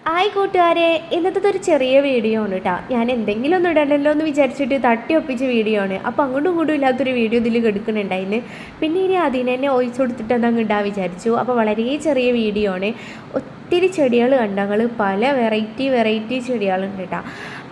Hi കൂട്ടുകാരെ, ഇന്നത്തെ ഒരു ചെറിയ വീഡിയോ ആണ് കേട്ടോ. ഞാൻ എന്തെങ്കിലും ഒന്ന് ഇടണല്ലോ എന്ന് വിചാരിച്ചിട്ട് തട്ടി ഒപ്പിച്ച വീഡിയോ ആണ്. അപ്പോൾ അങ്ങോട്ടും ഇങ്ങോട്ടും ഇല്ലാത്തൊരു വീഡിയോ ഇതിൽ എടുക്കുന്നുണ്ടായിരുന്നു. പിന്നെ ഇനി അതിന് തന്നെ വോയിസ് കൊടുത്തിട്ട് അതങ്ങ് ഇടാൻ വിചാരിച്ചു. അപ്പോൾ വളരെ ചെറിയ വീഡിയോ ആണ്. ഒത്തിരി ചെടികൾ കണ്ട ഞങ്ങൾ പല വെറൈറ്റി ചെടികളുണ്ട് കേട്ടോ.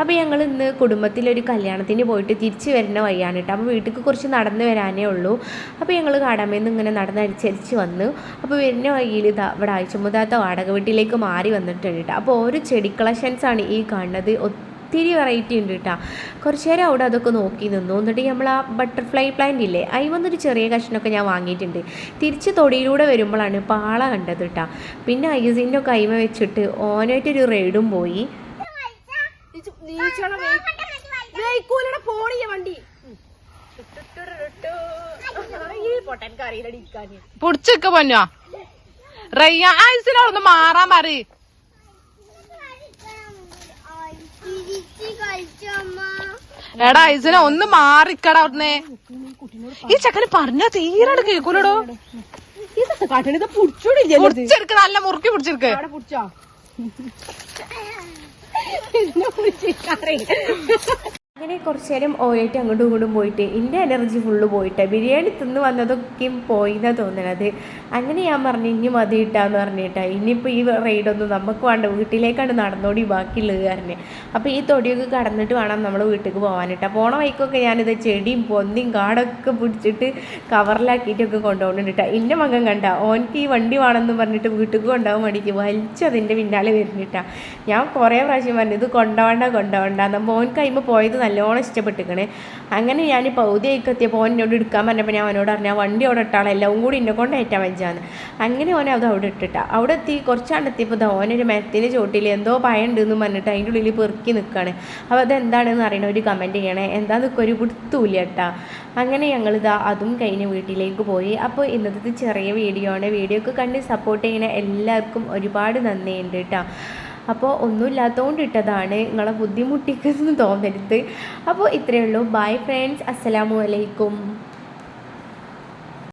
അപ്പോൾ ഞങ്ങൾ ഇന്ന് കുടുംബത്തിലൊരു കല്യാണത്തിന് പോയിട്ട് തിരിച്ച് വരുന്ന വഴിയാണ് കേട്ടോ. അപ്പോൾ വീട്ടിൽ കുറച്ച് നടന്ന് വരാനേ ഉള്ളൂ. അപ്പോൾ ഞങ്ങൾ കാടാമേന്ന് ഇങ്ങനെ നടന്നരിച്ചരിച്ച് വന്നു. അപ്പോൾ വരുന്ന വഴിയിൽ ഇവിടെ ആഴ്ചമുതാത്ത വാടക വീട്ടിലേക്ക് മാറി വന്നിട്ടുണ്ട് കേട്ടോ. അപ്പോൾ ഓരോ ചെടി കളക്ഷൻസാണ് ഈ കാണുന്നത്. ഒത്തിരി വെറൈറ്റി ഉണ്ട് കേട്ടോ. കുറച്ച് നേരം അവിടെ അതൊക്കെ നോക്കി നിന്നു. എന്നിട്ട് നമ്മൾ ആ ബട്ടർഫ്ലൈ പ്ലാന്റ് ഇല്ലേ, അതിൽ വന്നൊരു ചെറിയ കഷ്ണമൊക്കെ ഞാൻ വാങ്ങിയിട്ടുണ്ട്. തിരിച്ച് തൊടിയിലൂടെ വരുമ്പോഴാണ് പാള കണ്ടത് കേട്ടോ. പിന്നെ ഐസിൻ്റെ കൈമ വെച്ചിട്ട് ഓനായിട്ടൊരു റൈഡും പോയി. പൊടിച്ചൊക്കെ പൊന്നോ റയ്യ ഐസിനോടൊന്ന് മാറാൻ പറ. എടാ ഐസിനെ ഒന്ന് മാറിക്കട അവിടുന്ന്. ഈ ചെക്കന് പറഞ്ഞാ തീരെ കേൾക്കൂലടോ. പിടിച്ചെടുക്ക്, നല്ല മുറുക്കി പിടിച്ചെടുക്ക്. അങ്ങനെ കുറച്ച് നേരം ഓരോയിട്ട് അങ്ങോട്ടും ഇങ്ങോട്ടും പോയിട്ട് എൻ്റെ എനർജി ഫുള്ള് പോയിട്ട് ബിരിയാണി തിന്ന് വന്നതൊക്കെയും പോയിന്നാണ് തോന്നണത്. അങ്ങനെ ഞാൻ പറഞ്ഞു ഇനി മതി ഇട്ടാന്ന് പറഞ്ഞിട്ടാ. ഇനിയിപ്പോൾ ഈ റൈഡൊന്നും നമുക്ക് വേണ്ട, വീട്ടിലേക്കാണ് നടന്നോടി ബാക്കിയുള്ളത് കാരണം. അപ്പോൾ ഈ തൊടിയൊക്കെ കടന്നിട്ട് വേണം നമ്മൾ വീട്ടിലേക്ക് പോകാനിട്ടാ. പോണ വഴിക്കൊക്കെ ഞാനിത് ചെടിയും പൊന്തിയും കാടൊക്കെ പിടിച്ചിട്ട് കവറിലാക്കിയിട്ടൊക്കെ കൊണ്ടുപോകുന്നുണ്ട്. എൻ്റെ മകൻ കണ്ട ഓനക്ക് ഈ വണ്ടി വേണമെന്ന് പറഞ്ഞിട്ട് വീട്ടിലേക്ക് കൊണ്ടുപോകാൻ വേണ്ടിയിട്ട് വലിച്ചതിൻ്റെ പിന്നാലെ വരുന്നിട്ടാ. ഞാൻ കുറേ പ്രാവശ്യം പറഞ്ഞു ഇത് കൊണ്ടുപോകണ്ട നമ്മൾ ഓൻ കഴിയുമ്പോൾ പോയത് നല്ലോണം ഇഷ്ടപ്പെട്ടിരിക്കണേ. അങ്ങനെ ഞാൻ പൗതിയൊക്കെ എത്തിയപ്പോൾ ഓനോട് എടുക്കാൻ പറഞ്ഞപ്പോൾ ഞാൻ അവനോട് പറഞ്ഞു ആ വണ്ടി അവിടെ ഇട്ടാളെ എല്ലാം കൂടി എന്നെ കൊണ്ട് ഏറ്റവും വെച്ചാന്ന്. അങ്ങനെ ഓനെ അത് അവിടെ ഇട്ടിട്ടാ. അവിടെ എത്തി കുറച്ചാണ്ടെത്തിയപ്പോൾ ഓനൊരു മരത്തിൻ്റെ ചോട്ടിൽ എന്തോ പയുണ്ടെന്ന് പറഞ്ഞിട്ട് അതിൻ്റെ ഉള്ളിൽ പെറുക്കി നിൽക്കുകയാണ്. അപ്പോൾ അതെന്താണെന്ന് അറിയണ ഒരു കമൻറ്റ് ചെയ്യണേ. എന്താണെന്നൊക്കെ ഒരു പിടുത്തൂല്ല കേട്ടാ. അങ്ങനെ ഞങ്ങളിതാ അതും കഴിഞ്ഞ് വീട്ടിലേക്ക് പോയി. അപ്പോൾ ഇന്നത്തെ ചെറിയ വീഡിയോ ആണ്. വീഡിയോ ഒക്കെ കണ്ട് സപ്പോർട്ട് ചെയ്യുന്ന എല്ലാവർക്കും ഒരുപാട് നന്ദിയുണ്ട് കേട്ടോ. അപ്പോൾ ഒന്നുമില്ലാത്തതുകൊണ്ട് ഇട്ടതാണ്, നിങ്ങളെ ബുദ്ധിമുട്ടിക്കുന്നു തോന്നരുത്. അപ്പോൾ ഇത്രയേ ഉള്ളൂ. ബൈ ഫ്രണ്ട്സ്, അസ്സലാമു അലൈക്കും.